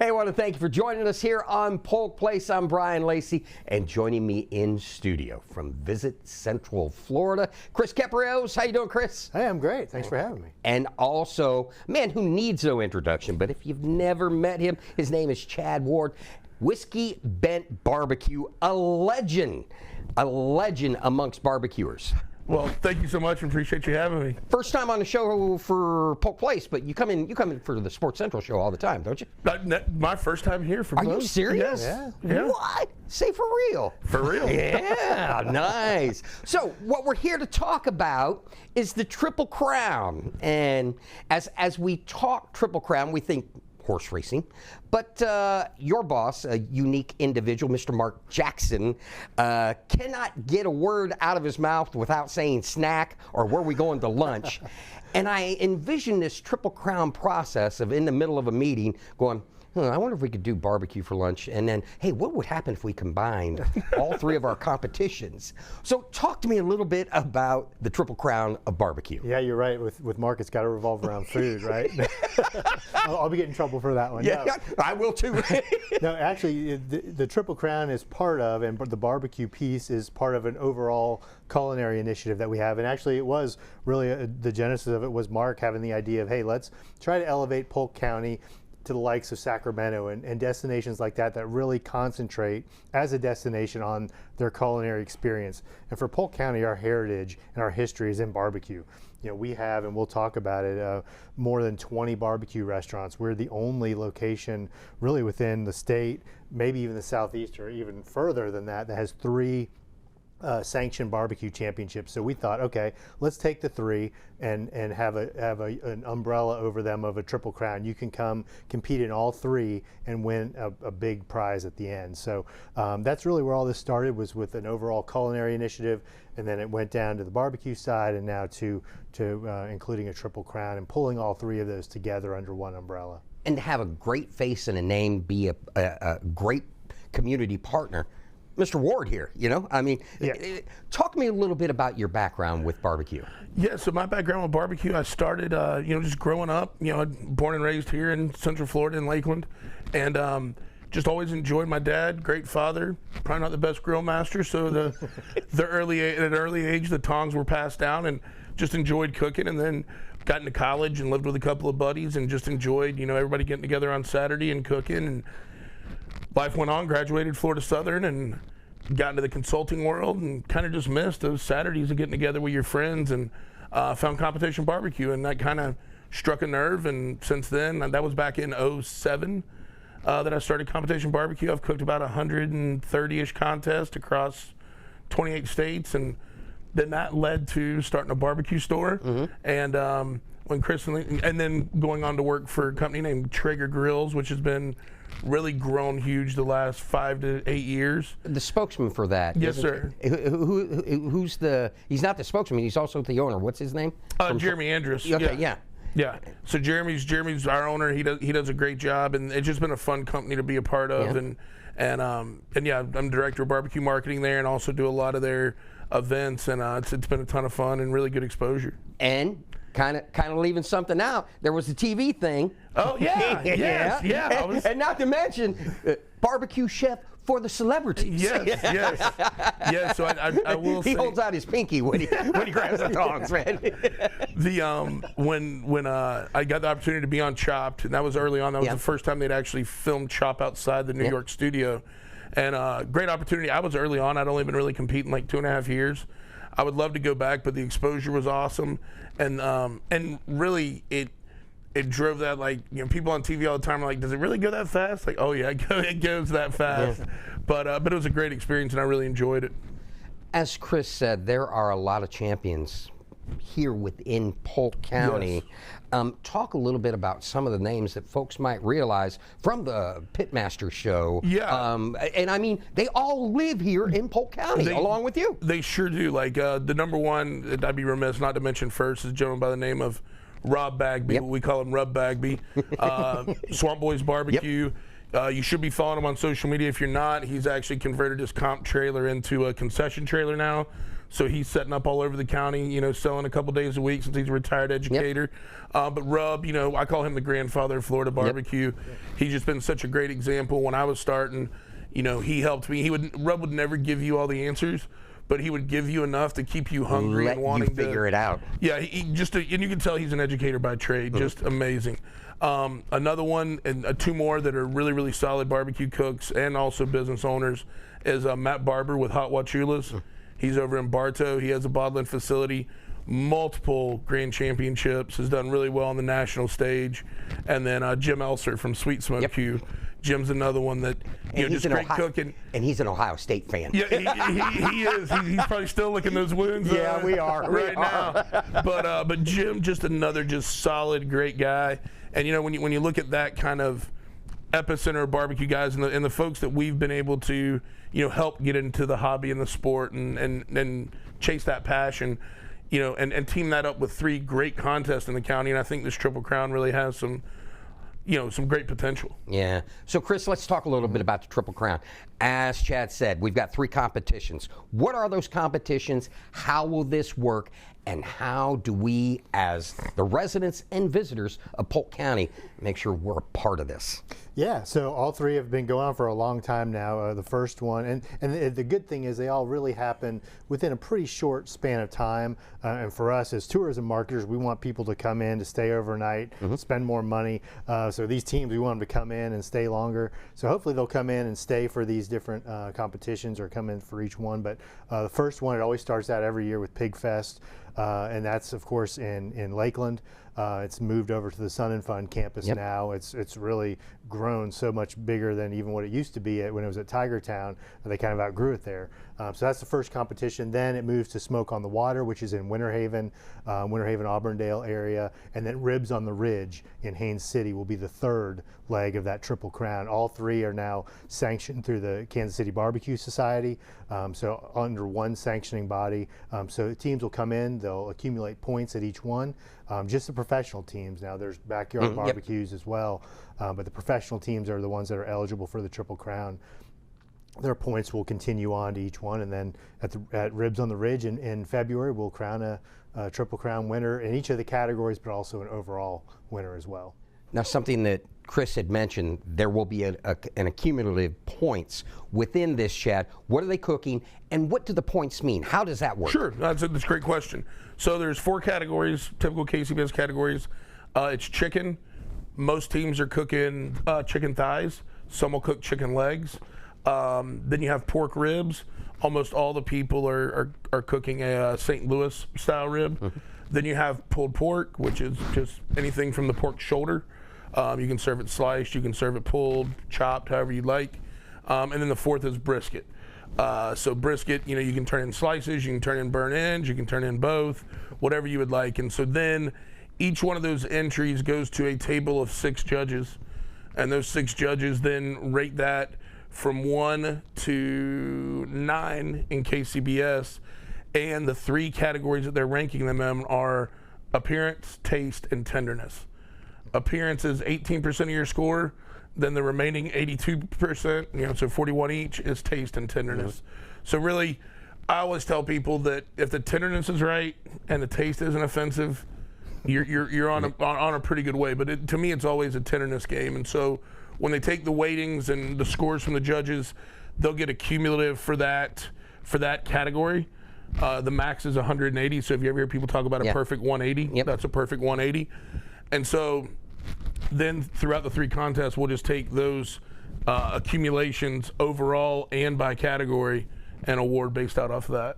Hey, I want to thank you for joining us here on Polk Place. I'm Brian Lacey, and joining me in studio from Visit Central Florida, Kris Keprios. How you doing, Kris? Hey, I'm great. Thanks for having me. And also, man who needs no introduction, but if you've never met him, his name is Chad Ward. Whiskey Bent Barbecue, a legend amongst barbecuers. Well, thank you so much and appreciate you having me. First time on the show for Polk Place, but you come in for the Sports Central show all the time, don't you? My first time here for Are you serious? Yeah. What? Say for real. For real. Yeah, nice. So what we're here to talk about is the Triple Crown. And as we talk Triple Crown, we think horse racing, but your boss, a unique individual, Mr. Mark Jackson, cannot get a word out of his mouth without saying snack or where we going to lunch. And I envision this Triple Crown process of in the middle of a meeting going, I wonder if we could do barbecue for lunch, and then, hey, what would happen if we combined all three of our competitions? So talk to me a little bit about the Triple Crown of barbecue. Yeah, you're right. With Mark, it's got to revolve around food, right? I'll be getting in trouble for that one. Yeah, no. I will too. No, actually, the Triple Crown is part of, and the barbecue piece is part of an overall culinary initiative that we have. And actually, it was really the genesis of it was Mark having the idea of, hey, let's try to elevate Polk County to the likes of Sacramento and destinations like that really concentrate as a destination on their culinary experience. And for Polk County, our heritage and our history is in barbecue. You know, we have, and we'll talk about it, more than 20 barbecue restaurants. We're the only location really within the state, maybe even the Southeast or even further than that has 3 sanctioned barbecue championships. So we thought, okay, let's take the 3 and have an umbrella over them of a Triple Crown. You can come compete in all 3 and win a big prize at the end. So that's really where all this started, was with an overall culinary initiative, and then it went down to the barbecue side, and now to including a Triple Crown and pulling all 3 of those together under one umbrella. And to have a great face and a name, be a great community partner. Mr. Ward here, I mean, talk to me a little bit about your background with barbecue. Yeah, so my background with barbecue, I started, just growing up, born and raised here in Central Florida in Lakeland, and just always enjoyed my dad, great father, probably not the best grill master, so at an early age, the tongs were passed down, and just enjoyed cooking, and then got into college and lived with a couple of buddies, and just enjoyed, everybody getting together on Saturday and cooking, and life went on, graduated Florida Southern, and got into the consulting world, and kind of just missed those Saturdays of getting together with your friends, and found Competition Barbecue, and that kind of struck a nerve. And since then, that was back in '07 that I started Competition Barbecue. I've cooked about 130-ish contests across 28 states, and then that led to starting a barbecue store. Mm-hmm. And when Kris and then going on to work for a company named Traeger Grills, which has been really grown huge the last 5 to 8 years. The spokesman for that. Yes, sir. Who's he's not the spokesman, he's also the owner. What's his name? Jeremy Andrus. Okay, yeah. So Jeremy's our owner. He does a great job, and it's just been a fun company to be a part of. Yeah. And yeah, I'm director of barbecue marketing there, and also do a lot of their events, and it's been a ton of fun and really good exposure. And kind of leaving something out. There was the TV thing. Oh yeah, yeah. And not to mention barbecue chef for the celebrities. Yes. So I will say, he holds out his pinky when he grabs the tongs, man. When I got the opportunity to be on Chopped, and that was early on. That was the first time they'd actually filmed Chop outside the New York studio, and great opportunity. I was early on. I'd only been really competing like 2.5 years. I would love to go back, but the exposure was awesome, and really it drove that, like, people on TV all the time are like, does it really go that fast? Like, oh yeah, it goes that fast. Yeah. But it was a great experience, and I really enjoyed it. As Kris said, there are a lot of champions here within Polk County. Yes. Talk a little bit about some of the names that folks might realize from the Pitmaster show. Yeah. And I mean, they all live here in Polk County along with you. They sure do. Like the number one, I'd be remiss not to mention first, is a gentleman by the name of Rob Bagby. Yep. We call him Rub Bagby. Swamp Boys Barbecue. Yep. You should be following him on social media. If you're not, he's actually converted his comp trailer into a concession trailer now. So he's setting up all over the county, you know, selling a couple days a week since he's a retired educator. But Rub, you know, I call him the grandfather of Florida barbecue. He's just been such a great example. When I was starting, you know, he helped me. Rub would never give you all the answers, but he would give you enough to keep you hungry and wanting to figure it out. Yeah, and you can tell he's an educator by trade. Just amazing. Another one, and two more that are really, really solid barbecue cooks and also business owners is Matt Barber with Hot Wachulas. He's over in Bartow. He has a bottling facility, multiple grand championships, has done really well on the national stage. And then Jim Elser from Sweet Smoke Q. Jim's another one that, you know, just great cooking. And he's an Ohio State fan. Yeah, he is. He's probably still licking those wounds. Yeah, we are. Right now. But Jim, just another just solid, great guy. And, you know, when you look at that kind of epicenter of barbecue guys and the folks that we've been able to, you know, help get into the hobby and the sport and chase that passion, you know, and team that up with 3 great contests in the county. And I think this Triple Crown really has some, you know, some great potential. Yeah. So, Kris, let's talk a little bit about the Triple Crown. As Chad said, we've got 3 competitions. What are those competitions? How will this work? And how do we, as the residents and visitors of Polk County, make sure we're a part of this? Yeah, so all 3 have been going on for a long time now. The first one, and the good thing is they all really happen within a pretty short span of time. And for us as tourism marketers, we want people to come in to stay overnight, spend more money. So these teams, we want them to come in and stay longer. So hopefully they'll come in and stay for these different competitions or come in for each one. But the first one, it always starts out every year with Pig Fest. And that's, of course, in Lakeland. It's moved over to the Sun and Fun campus now. It's really grown so much bigger than even what it used to be when it was at Tiger Town. They kind of outgrew it there. So that's the first competition. Then it moves to Smoke on the Water, which is in Winter Haven, Auburndale area. And then Ribs on the Ridge in Haines City will be the 3rd leg of that Triple Crown. All 3 are now sanctioned through the Kansas City Barbecue Society, so under one sanctioning body. So teams will come in, they'll accumulate points at each one. Just the professional teams. Now there's backyard barbecues as well, but the professional teams are the ones that are eligible for the Triple Crown. Their points will continue on to each one, and then at Ribs on the Ridge in February, we'll crown a Triple Crown winner in each of the categories, but also an overall winner as well. Now, something that Kris had mentioned, there will be an accumulative points within this, Chad. What are they cooking, and what do the points mean? How does that work? Sure, that's a great question. So there's 4 categories, typical KCBS categories. It's chicken. Most teams are cooking chicken thighs. Some will cook chicken legs. Then you have pork ribs. Almost all the people are cooking a St. Louis style rib. Then you have pulled pork, which is just anything from the pork shoulder. You can serve it sliced, you can serve it pulled, chopped, however you like. And then the 4th is brisket. So brisket, you know, you can turn in slices, you can turn in burnt ends, you can turn in both, whatever you would like. And so then each one of those entries goes to a table of 6 judges. And those 6 judges then rate that from 1 to 9 in KCBS. And the 3 categories that they're ranking them in are appearance, taste, and tenderness. Appearance is 18% of your score. Then the remaining 82%, you know, so 41 each, is taste and tenderness. So really, I always tell people that if the tenderness is right and the taste isn't offensive, you're on a pretty good way. But to me, it's always a tenderness game. And so when they take the weightings and the scores from the judges, they'll get a cumulative for that category. The max is 180. So if you ever hear people talk about a perfect 180, that's a perfect 180. And so then throughout the 3 contests, we'll just take those accumulations overall and by category and award based out off of that.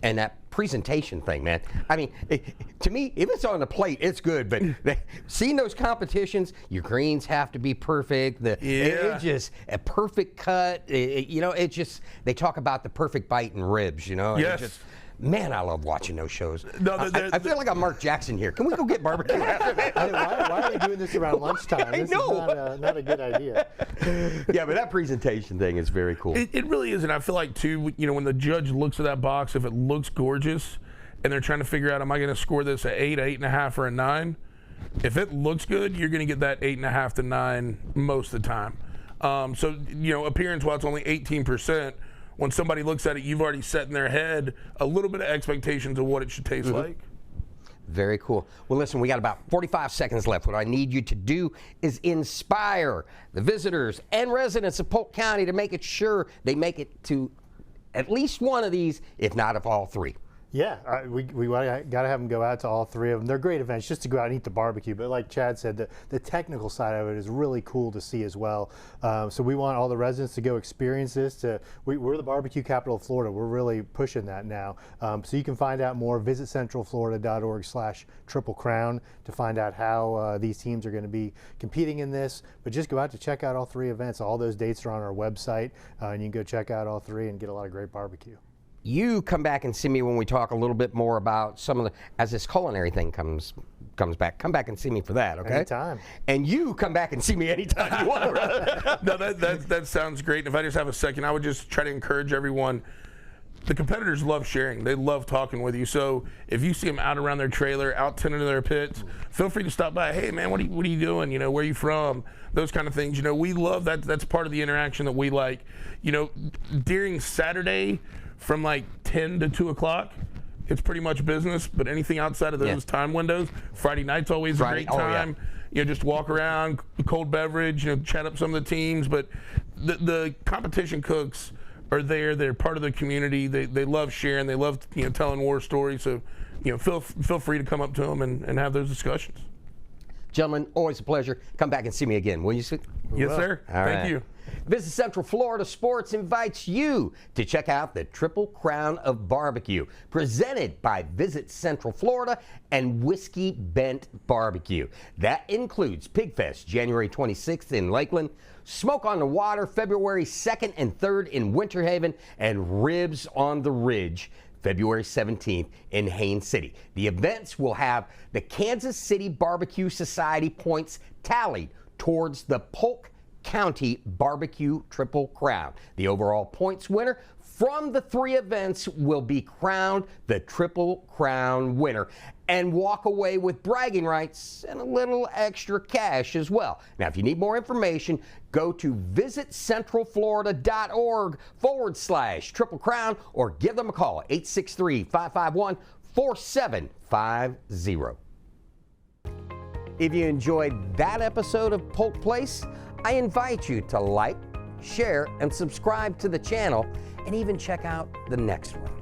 And that presentation thing, man. I mean, to me, if it's on the plate, it's good. But seeing those competitions, your greens have to be perfect. It's just a perfect cut. You know, it just, they talk about the perfect bite in ribs, you know. Yes. Man, I love watching those shows. No, I feel like I'm Mark Jackson here. Can we go get barbecue after that? Why are they doing this around lunchtime? This is not a good idea. Yeah, but that presentation thing is very cool. It really is, and I feel like, too, you know, when the judge looks at that box, if it looks gorgeous, and they're trying to figure out, am I going to score this at 8, 8.5, or a 9? If it looks good, you're going to get that 8.5 to 9 most of the time. So, you know, appearance, while it's only 18%, when somebody looks at it, you've already set in their head a little bit of expectations of what it should taste like. Very cool. Well, listen, we got about 45 seconds left. What I need you to do is inspire the visitors and residents of Polk County to make it sure they make it to at least one of these, if not of all three. Yeah, we got to have them go out to all three of them. They're great events just to go out and eat the barbecue. But like Chad said, the technical side of it is really cool to see as well. So we want all the residents to go experience this. We're the barbecue capital of Florida. We're really pushing that now. So you can find out more. Visit centralflorida.org/Triple Crown to find out how these teams are going to be competing in this. But just go out to check out all three events. All those dates are on our website, and you can go check out all three and get a lot of great barbecue. You come back and see me when we talk a little bit more about some of the, as this culinary thing comes back. Come back and see me for that, okay? Anytime. And you come back and see me anytime you want. No, that sounds great. If I just have a second, I would just try to encourage everyone. The competitors love sharing. They love talking with you. So if you see them out around their trailer, out tending to their pits, feel free to stop by. Hey, man, what are you doing? You know, where are you from? Those kind of things. You know, we love that. That's part of the interaction that we like. You know, during Saturday, from like 10 to 2 o'clock, it's pretty much business, but anything outside of those time windows, Friday night's always a great time. You know, just walk around, cold beverage, you know, chat up some of the teams. But the competition cooks are there. They're part of the community. They love sharing. They love, you know, telling war stories. So, you know, feel free to come up to them and have those discussions. Gentlemen, always a pleasure. Come back and see me again, will you? Yes, sir. Thank you. Visit Central Florida Sports invites you to check out the Triple Crown of Barbecue, presented by Visit Central Florida and Whiskey Bent Barbecue. That includes Pig Fest, January 26th in Lakeland, Smoke on the Water, February 2nd and 3rd in Winter Haven, and Ribs on the Ridge, February 17th in Haines City. The events will have the Kansas City Barbecue Society points tallied towards the Polk County Barbecue Triple Crown. The overall points winner from the three events will be crowned the Triple Crown winner and walk away with bragging rights and a little extra cash as well. Now, if you need more information, go to visitcentralflorida.org/Triple Crown or give them a call, 863-551-4750. If you enjoyed that episode of Polk Place, I invite you to like, share, and subscribe to the channel, and even check out the next one.